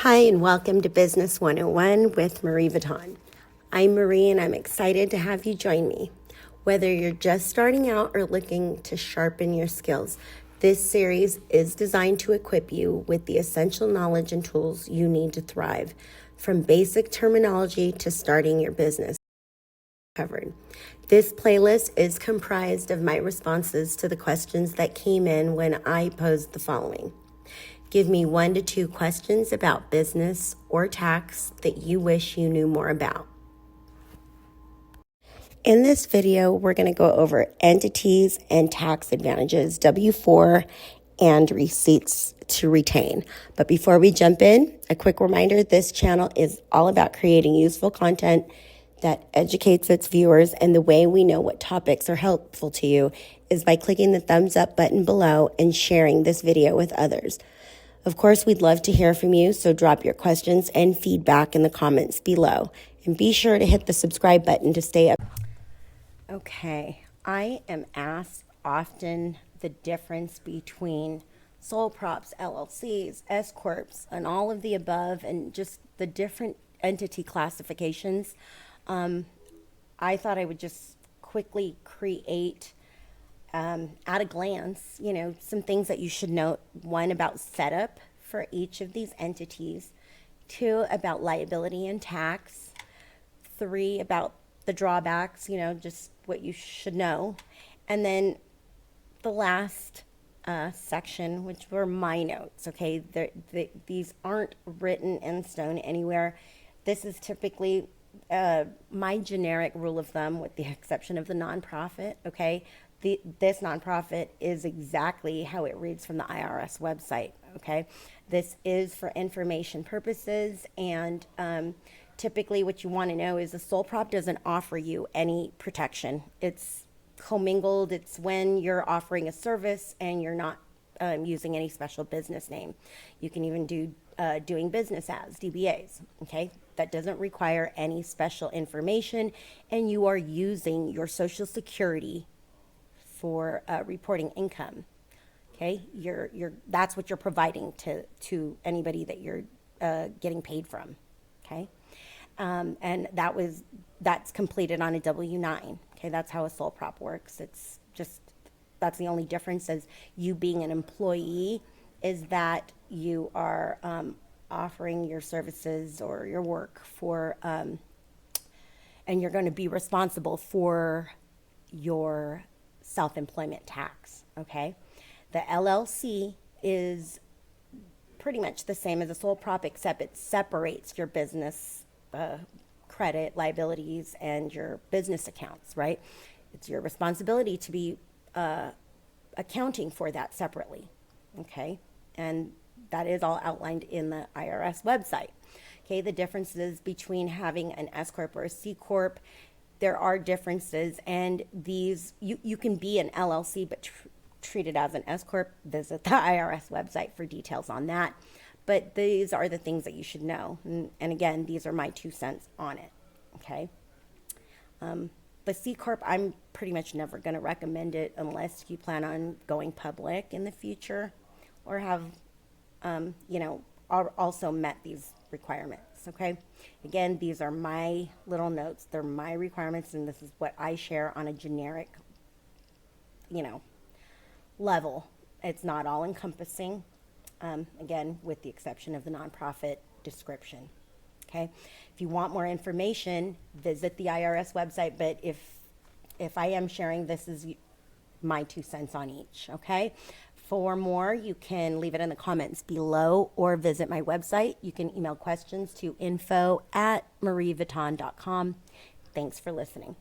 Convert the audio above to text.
Hi, and welcome to Business 101 with Mareevuitton. I'm Marie, and I'm excited to have you join me. Whether you're just starting out or looking to sharpen your skills, this series is designed to equip you with the essential knowledge and tools you need to thrive, from basic terminology to starting your business. Covered. This playlist is comprised of my responses to the questions that came in when I posed the following. Give me 1 to 2 questions about business or tax that you wish you knew more about. In this video, we're going to go over entities and tax advantages, W-4, and receipts to retain. But before we jump in, a quick reminder, this channel is all about creating useful content that educates its viewers, and the way we know what topics are helpful to you is by clicking the thumbs up button below and sharing this video with others. Of course, we'd love to hear from you, so drop your questions and feedback in the comments below. And be sure to hit the subscribe button to stay up. Okay, I am asked often the difference between sole props, LLCs, S corps, and all of the above, and just the different entity classifications. I thought I would just quickly create at a glance, some things that you should note. 1, about setup for each of these entities. 2, about liability and tax. 3, about the drawbacks, just what you should know. And then the last section, which were my notes, okay? These aren't written in stone anywhere. This is typically my generic rule of thumb, with the exception of the nonprofit, okay? This nonprofit is exactly how it reads from the IRS website, okay? This is for information purposes, and typically what you want to know is the sole prop doesn't offer you any protection. It's commingled. It's when you're offering a service and you're not using any special business name. You can even do doing business as, DBAs, okay? That doesn't require any special information, and you are using your Social Security for reporting income, okay? That's what you're providing to anybody that you're getting paid from, okay? And that's completed on a W-9, okay? That's how a sole prop works. It's just, that's the only difference as you being an employee, is that you are offering your services or your work for, and you're going to be responsible for your self-employment tax, okay? The LLC is pretty much the same as a sole prop, except it separates your business credit, liabilities, and your business accounts, right? It's your responsibility to be accounting for that separately, okay? And that is all outlined in the IRS website, okay? The differences between having an S corp or a C corp, there are differences, and these, you can be an LLC but treat it as an S corp. Visit the IRS website for details on that. But these are the things that you should know. And again, these are my 2 cents on it, okay? The C corp, I'm pretty much never going to recommend it unless you plan on going public in the future, or have, also met these requirements, okay? Again, these are my little notes. They're my requirements, and this is what I share on a generic, level. It's not all encompassing, again, with the exception of the nonprofit description, okay? If you want more information, visit the IRS website, but if I am sharing, this is my 2 cents on each, okay? For more, you can leave it in the comments below or visit my website. You can email questions to info@mareevuitton.com. Thanks for listening.